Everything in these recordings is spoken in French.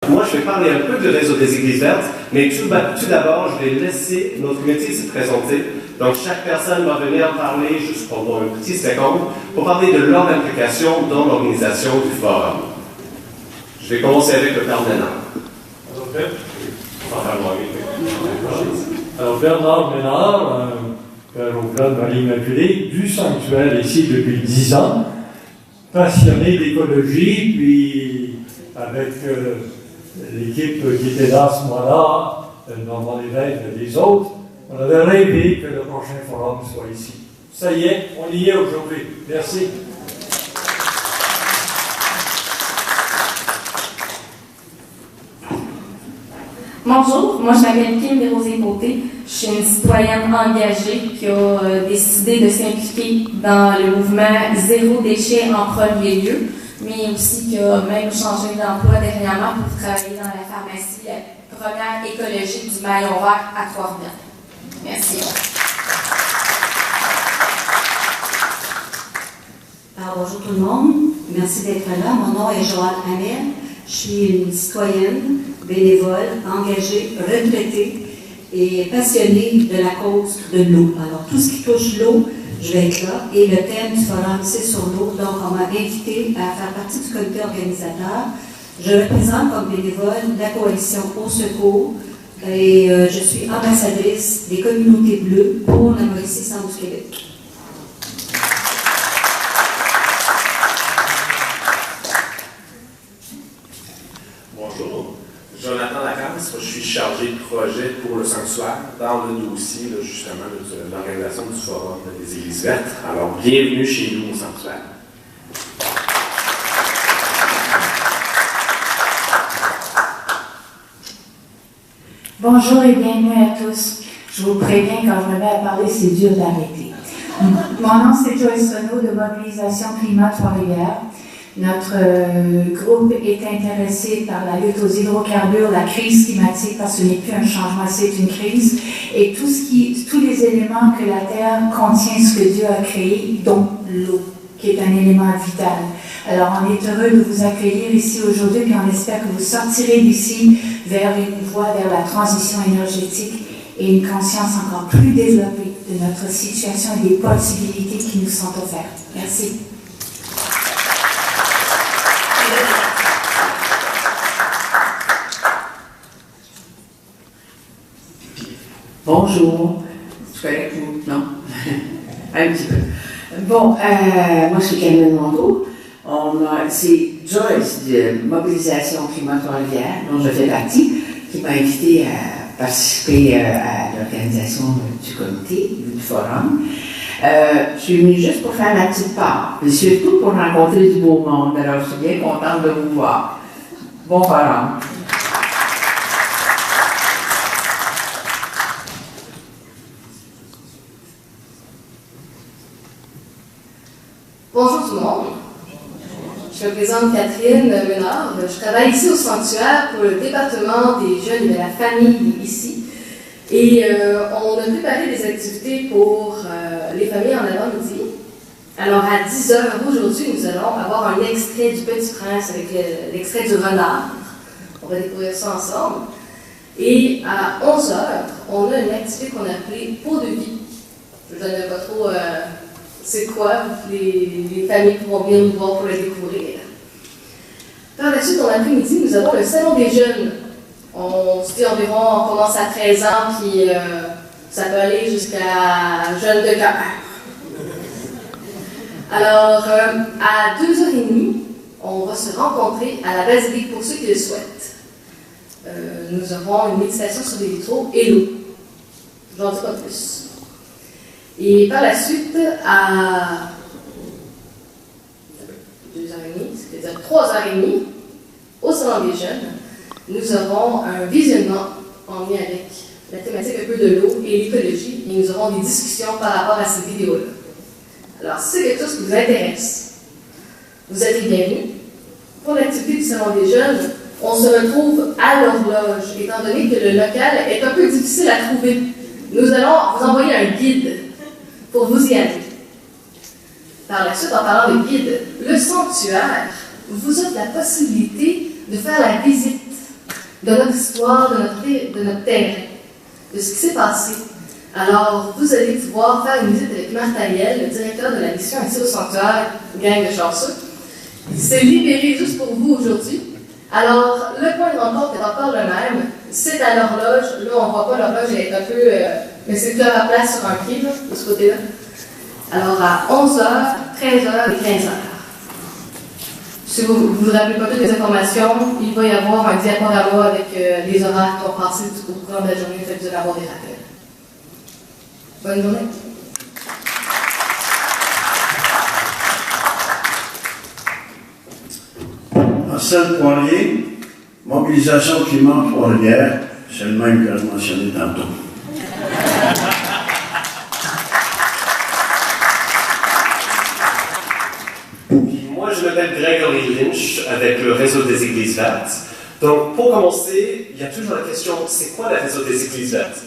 Moi, je vais parler un peu du réseau des Églises vertes, mais tout d'abord, je vais laisser notre comité se présenter. Donc, chaque personne va venir parler, juste pendant un petit seconde, pour parler de leur implication dans l'organisation du forum. Je vais commencer avec le Père Ménard. Alors, Bernard Ménard, Père au Plat de Marie-Immaculée, du sanctuaire ici depuis 10 ans, passionné d'écologie, puis avec l'équipe qui était là à ce moment-là, dans les rêves des autres, on avait rêvé que le prochain forum soit ici. Ça y est, on y est aujourd'hui. Merci. Bonjour, moi je m'appelle Kim Desrosiers-Côté. Je suis une citoyenne engagée qui a décidé de s'impliquer dans le mouvement Zéro déchet en premier lieu, mais aussi qui a même changé d'emploi dernièrement pour travailler dans la pharmacie, la première écologique du Maillon Vert à Trois-Rivières. Merci. Alors, bonjour tout le monde, merci d'être là. Mon nom est Joanne Hamel. Je suis une citoyenne, bénévole, engagée, retraitée et passionnée de la cause de l'eau. Alors, tout ce qui touche l'eau, je vais être là. Et le thème du forum, c'est sur l'eau. Donc, on m'a invité à faire partie du comité organisateur. Je représente comme bénévole la coalition Au Secours et je suis ambassadrice des communautés bleues pour la Mauricie Centre du Québec. Bonjour, Jonathan Lacasse, je suis chargé de projet pour le sanctuaire dans le dossier justement de l'organisation du Forum des Églises vertes. Alors, bienvenue chez nous au sanctuaire. Bonjour et bienvenue à tous. Je vous préviens, quand je me mets à parler, c'est dur d'arrêter. Mon nom, c'est Joyce Renaud de Mobilisation Climat Trois-Rivières. Notre groupe est intéressé par la lutte aux hydrocarbures, la crise climatique, parce que ce n'est plus un changement, c'est une crise, et tous les éléments que la Terre contient, ce que Dieu a créé, dont l'eau, qui est un élément vital. Alors, on est heureux de vous accueillir ici aujourd'hui, puis on espère que vous sortirez d'ici vers une voie vers la transition énergétique et une conscience encore plus développée de notre situation et des possibilités qui nous sont offertes. Merci. Bonjour. Tu connais vous? Non? Un petit peu. Bon, moi je suis Camille Mondeau. C'est Joyce de Mobilisation Climat Trois-Rivières, dont je fais partie, qui m'a invité à participer à l'organisation du comité, du forum. Je suis venue juste pour faire ma petite part, et surtout pour rencontrer du beau monde. Alors je suis bien contente de vous voir. Bon forum. Bonjour tout le monde. Je me présente Catherine Ménard. Je travaille ici au sanctuaire pour le département des jeunes et de la famille ici. Et on a préparé des activités pour les familles en avant-midi. Alors à 10h aujourd'hui, nous allons avoir un extrait du Petit Prince avec l'extrait du renard. On va découvrir ça ensemble. Et à 11h, on a une activité qu'on a appelée Peau de vie. Je ne donne pas trop c'est quoi, les familles pourront bien nous voir pour le découvrir. Par la suite, dans l'après-midi, nous avons le Salon des jeunes. On se dit environ, on commence à 13 ans, puis ça peut aller jusqu'à jeunes de cœur. Alors, à 2h30, on va se rencontrer à la basilique pour ceux qui le souhaitent. Nous aurons une méditation sur les vitraux et l'eau. Je n'en dis pas plus. Et par la suite, à 2h30, c'est-à-dire 3h30, au Salon des jeunes, nous aurons un visionnement en lien avec la thématique un peu de l'eau et l'écologie, et nous aurons des discussions par rapport à ces vidéos-là. Alors, si c'est quelque chose qui vous intéresse, vous êtes les bienvenus. Pour l'activité du Salon des jeunes, on se retrouve à l'horloge, étant donné que le local est un peu difficile à trouver. Nous allons vous envoyer un guide pour vous y aller. Par la suite, en parlant de guide, le sanctuaire vous offre la possibilité de faire la visite de notre histoire, de notre terrain, de ce qui s'est passé. Alors, vous allez pouvoir faire une visite avec Marc Taillel, le directeur de la mission ici au sanctuaire, gang de chanceux. Il s'est libéré juste pour vous aujourd'hui. Alors, le point de rencontre est encore le même. C'est à l'horloge. Là, on ne voit pas l'horloge, elle est un peu... mais c'est plus à la place sur un pied, là, de ce côté-là. Alors, à 11h, 13h et 15h. Si vous ne vous rappelez pas toutes les informations, il va y avoir un diaporama avec les horaires qui vont passer au cours de la journée, fait que vous allez avoir des rappels. Bonne journée. Marcel Poirier, mobilisation climat Trois-Rivières, c'est le même que je mentionnais tantôt. Moi, je m'appelle Gregory Lynch avec le réseau des Églises vertes. Donc, pour commencer, il y a toujours la question, c'est quoi le réseau des Églises vertes?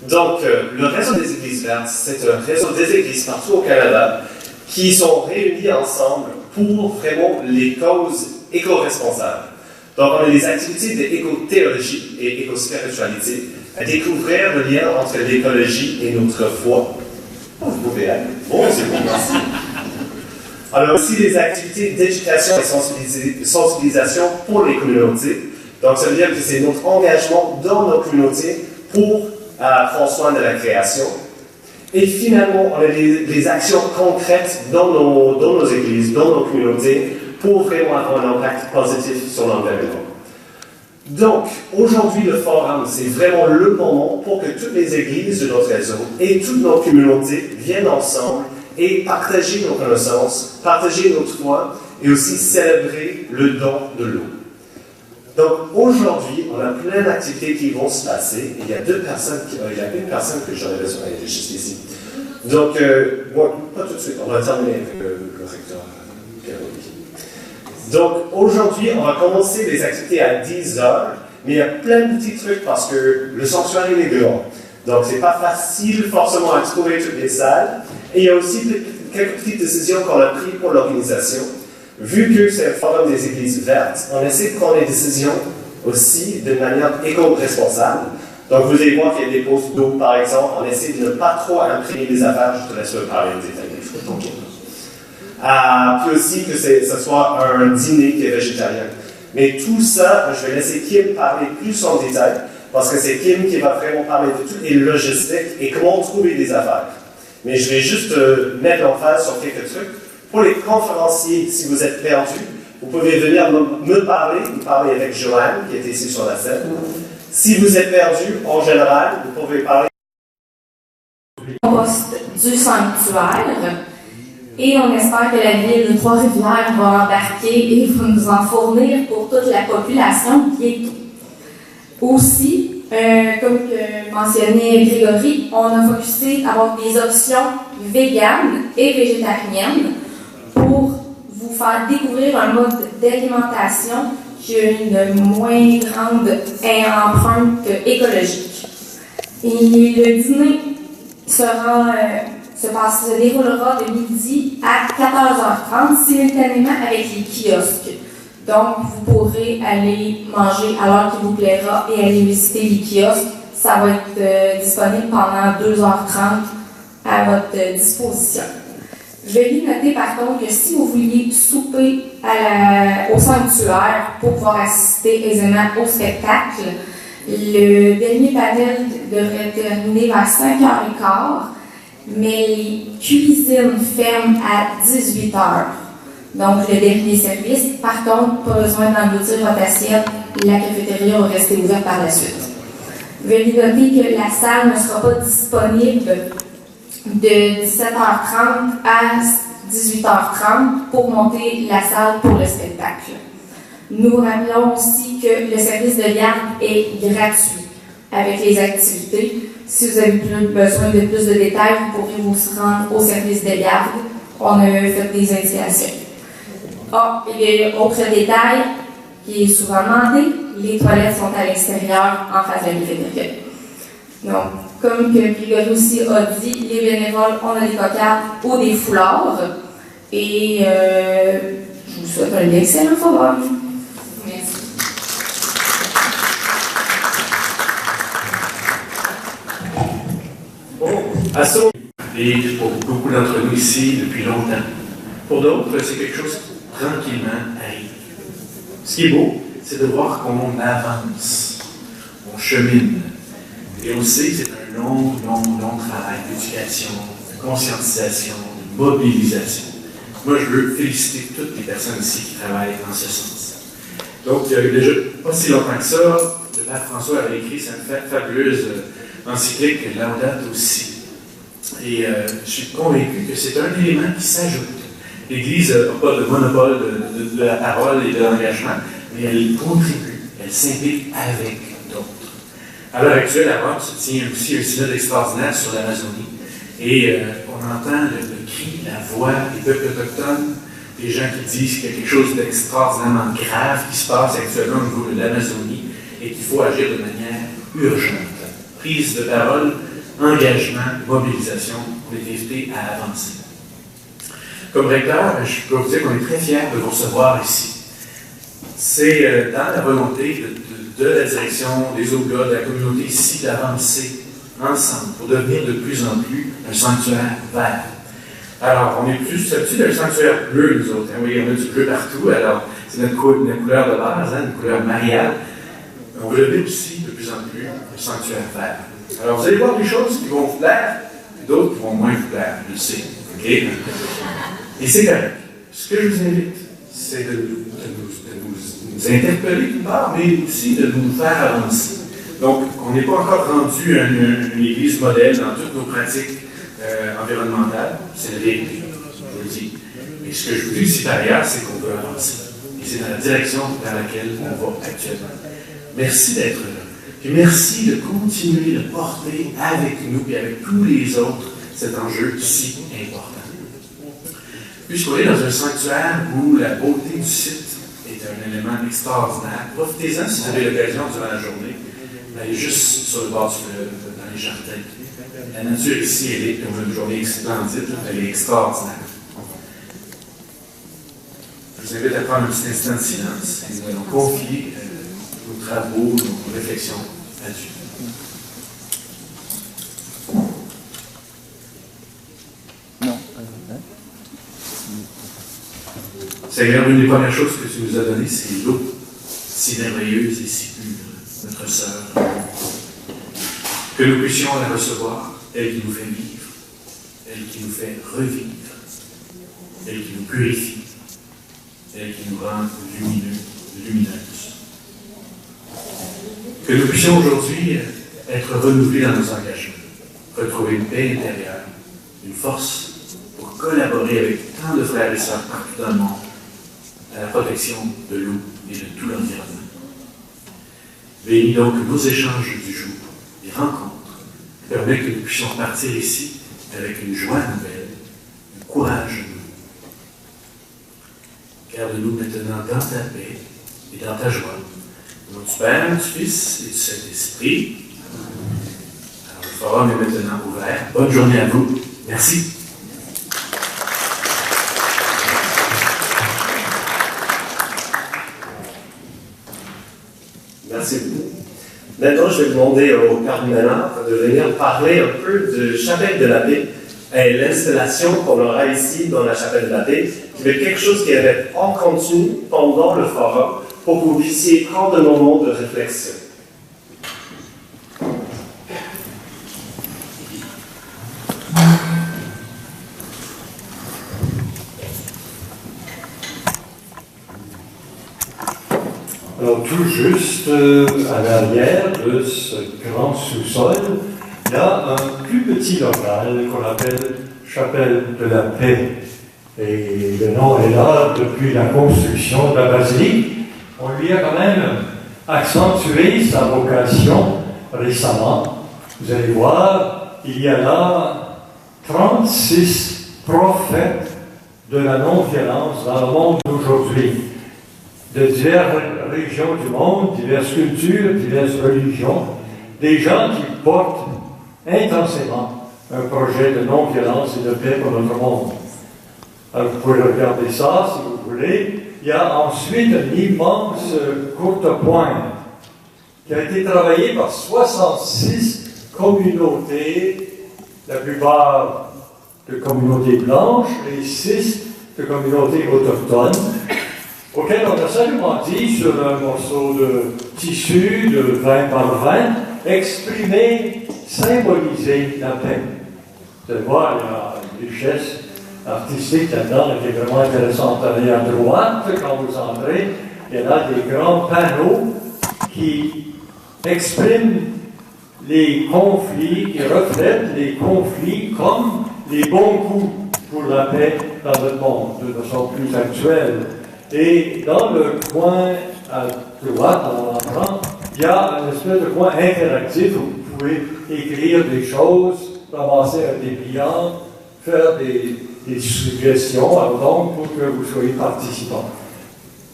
Donc, le réseau des Églises vertes, c'est un réseau des églises partout au Canada qui sont réunis ensemble pour vraiment les causes éco-responsables. Donc, on a des activités d'éco-théologie et éco-spiritualité à découvrir le lien entre l'écologie et notre foi. Oh, vous pouvez aller. Bon, c'est bon, merci. Alors, aussi des activités d'éducation et sensibilisation pour les communautés. Donc, ça veut dire que c'est notre engagement dans nos communautés pour prendre soin de la création. Et finalement, on a des actions concrètes dans nos églises, dans nos communautés, pour vraiment avoir un impact positif sur l'environnement. Donc, aujourd'hui, le forum, c'est vraiment le moment pour que toutes les églises de notre réseau et toutes nos communautés viennent ensemble et partager nos connaissances, partager notre foi et aussi célébrer le don de l'eau. Donc, aujourd'hui, on a plein d'activités qui vont se passer. Il y a une personne que j'aurais besoin, elle est juste ici. Donc, bon, pas tout de suite, on va terminer avec le recteur Caroline. Donc, aujourd'hui, on va commencer les activités à 10h, mais il y a plein de petits trucs parce que le sanctuaire est grand. Donc, c'est pas facile forcément à trouver toutes les salles. Et il y a aussi quelques petites décisions qu'on a prises pour l'organisation. Vu que c'est un forum des églises vertes, on essaie de prendre les décisions aussi de manière éco-responsable. Donc, vous allez voir qu'il y a des postes d'eau, par exemple. On essaie de ne pas trop imprimer des affaires. Je te laisse parler des détails. Puis aussi que ce soit un dîner qui est végétarien. Mais tout ça, je vais laisser Kim parler plus en détail, parce que c'est Kim qui va vraiment parler de toutes les logistiques et comment trouver des affaires. Mais je vais juste mettre l'emphase sur quelques trucs. Pour les conférenciers, si vous êtes perdus, vous pouvez venir me parler avec Joanne, qui est ici sur la scène. Si vous êtes perdu, en général, vous pouvez parler au poste du sanctuaire. Et on espère que la ville de Trois-Rivières va embarquer et va nous en fournir pour toute la population qui est aussi, comme mentionnait Grégory, on a focusé à avoir des options véganes et végétariennes pour vous faire découvrir un mode d'alimentation qui a une moins grande empreinte écologique. Et le dîner se déroulera de midi à 14h30 simultanément avec les kiosques. Donc, vous pourrez aller manger à l'heure qui vous plaira et aller visiter les kiosques. Ça va être disponible pendant 2h30 à votre disposition. Je vais lui noter par contre que si vous vouliez souper au sanctuaire pour pouvoir assister aisément au spectacle, le dernier panel devrait terminer vers 5h15, mais les cuisines ferment à 18h. Donc, le dernier service. Par contre, pas besoin d'engloutir votre assiette. La cafétéria va rester ouverte par la suite. Veuillez noter que la salle ne sera pas disponible de 17h30 à 18h30 pour monter la salle pour le spectacle. Nous rappelons aussi que le service de garde est gratuit avec les activités. Si vous avez besoin de plus de détails, vous pourrez vous rendre au service de garde. On a fait des indications. Et autre détail qui est souvent demandé, les toilettes sont à l'extérieur en face de la cafétéria. Donc, comme que Grégory aussi a dit, les bénévoles, on a des cocardes ou des foulards. Et je vous souhaite un excellent forum. Merci. À ce moment, Et pour beaucoup d'entre nous ici, depuis longtemps. Pour d'autres, c'est quelque chose qui tranquillement arrive. Ce qui est beau, c'est de voir qu'on avance, on chemine. Et on sait que c'est un long travail d'éducation, de conscientisation, de mobilisation. Moi, je veux féliciter toutes les personnes ici qui travaillent dans ce sens. Donc, il y a eu déjà pas si longtemps que ça, le pape François avait écrit cette fabuleuse encyclique Laudato Si. Et je suis convaincu que c'est un élément qui s'ajoute. L'Église n'a pas de monopole de la parole et de l'engagement, mais elle contribue, elle s'implique avec d'autres. À l'heure actuelle, à Rome, se tient aussi un synode extraordinaire sur l'Amazonie. Et on entend le cri, la voix des peuples autochtones, des gens qui disent qu'il y a quelque chose d'extraordinairement grave qui se passe actuellement au niveau de l'Amazonie et qu'il faut agir de manière urgente. Prise de parole, engagement, mobilisation, on est invité à avancer. Comme recteur, je peux vous dire qu'on est très fiers de vous recevoir ici. C'est dans la volonté de la direction, des Oblats, de la communauté ici, d'avancer ensemble pour devenir de plus en plus un sanctuaire vert. Alors, on est plus susceptible d'un sanctuaire bleu, nous autres. Hein? Oui, on a du bleu partout, alors c'est notre couleur de base, hein, une couleur mariale. On veut devenir aussi de plus en plus un sanctuaire vert. Alors, vous allez voir des choses qui vont vous plaire, et d'autres qui vont moins vous plaire, je le sais. OK? Et c'est correct. Ce que je vous invite, c'est de nous interpeller d'une part, mais aussi de nous faire avancer. Donc, on n'est pas encore rendu à une église modèle dans toutes nos pratiques environnementales. C'est la vérité, je vous le dis. Mais ce que je vous dis ici par ailleurs, c'est qu'on peut avancer. Et c'est dans la direction vers laquelle on va actuellement. Merci d'être là. Et merci de continuer de porter avec nous et avec tous les autres cet enjeu si important. Puisqu'on est dans un sanctuaire où la beauté du site est un élément extraordinaire, profitez-en si vous avez l'occasion durant la journée d'aller juste sur le bord du fleuve, dans les jardins. La nature ici, elle est comme une journée splendide, elle est extraordinaire. Je vous invite à prendre un petit instant de silence et nous allons confier nos travaux, nos réflexions à Dieu. Seigneur, une des premières choses que tu nous as données, c'est l'eau, si merveilleuse et si pure, notre sœur. Que nous puissions la recevoir, elle qui nous fait vivre, elle qui nous fait revivre, elle qui nous purifie, elle qui nous rend lumineux, lumineuses. Que nous puissions aujourd'hui être renouvelés dans nos engagements, retrouver une paix intérieure, une force pour collaborer avec tant de frères et sœurs partout dans le monde à la protection de l'eau et de tout l'environnement. Bénis donc nos échanges du jour, les rencontres, permet que nous puissions repartir ici avec une joie nouvelle, un courage nouveau. Garde-nous maintenant dans ta paix et dans ta joie. Au nom du Père, du Fils et du Saint-Esprit. Alors, le forum est maintenant ouvert. Bonne journée à vous. Merci. Merci beaucoup. Maintenant, je vais demander au cardinal de venir parler un peu de Chapelle de la Paix et l'installation qu'on aura ici dans la Chapelle de la Paix, qui va être quelque chose qui va être en continu pendant le forum pour que vous puissiez prendre un moment de réflexion. Alors tout juste à l'arrière de ce grand sous-sol, il y a un plus petit local qu'on appelle Chapelle de la Paix. Et le nom est là depuis la construction de la basilique. On lui a quand même accentué sa vocation récemment. Vous allez voir, il y a là 36 prophètes de la non-violence dans le monde d'aujourd'hui, de diverses régions du monde, diverses cultures, diverses religions, des gens qui portent intensément un projet de non-violence et de paix pour notre monde. Alors vous pouvez regarder ça si vous voulez. Il y a ensuite une immense courte pointe qui a été travaillée par 66 communautés la plupart de communautés blanches et 6 de communautés autochtones, auxquelles on a simplement dit sur un morceau de tissu de 20 par 20, exprimer, symboliser la paix. Vous allez voir, il y a une richesse artistique là-dedans qui est vraiment intéressante. Allez à droite, quand vous entrez, il y a des grands panneaux qui expriment les conflits, qui reflètent les conflits comme les bons coups pour la paix dans le monde, de façon plus actuelle. Et dans le coin à droite, on apprend, il y a une espèce de coin interactif où vous pouvez écrire des choses, ramasser un dépliant, faire des suggestions, alors donc pour que vous soyez participants.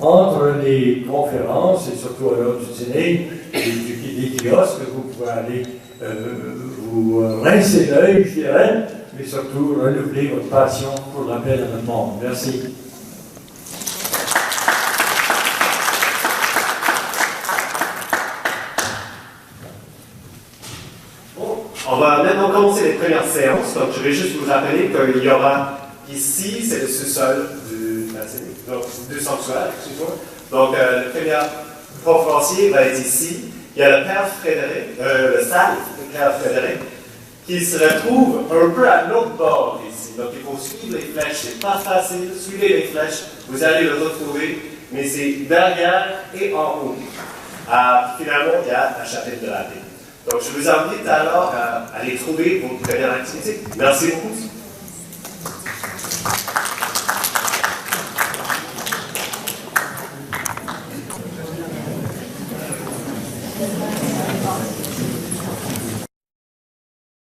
Entre les conférences et surtout à l'heure du dîner, des kiosques, vous pouvez aller vous rincer l'œil, je dirais, mais surtout renouveler votre passion pour la paix dans le monde. Merci. On va maintenant commencer les premières séances. Donc, je vais juste vous rappeler qu'il y aura ici, c'est le sous-sol du sanctuaire, excuse-moi. Donc, le premier conférencier va être ici. Il y a le Père Frédéric, le salle, le Père Frédéric, qui se retrouve un peu à l'autre bord ici. Donc, il faut suivre les flèches. C'est pas facile. Suivez les flèches. Vous allez le retrouver. Mais c'est derrière et en haut. Finalement, il y a la chapelle de la paix. Donc, je vous invite alors à aller trouver vos premières activités. Merci beaucoup.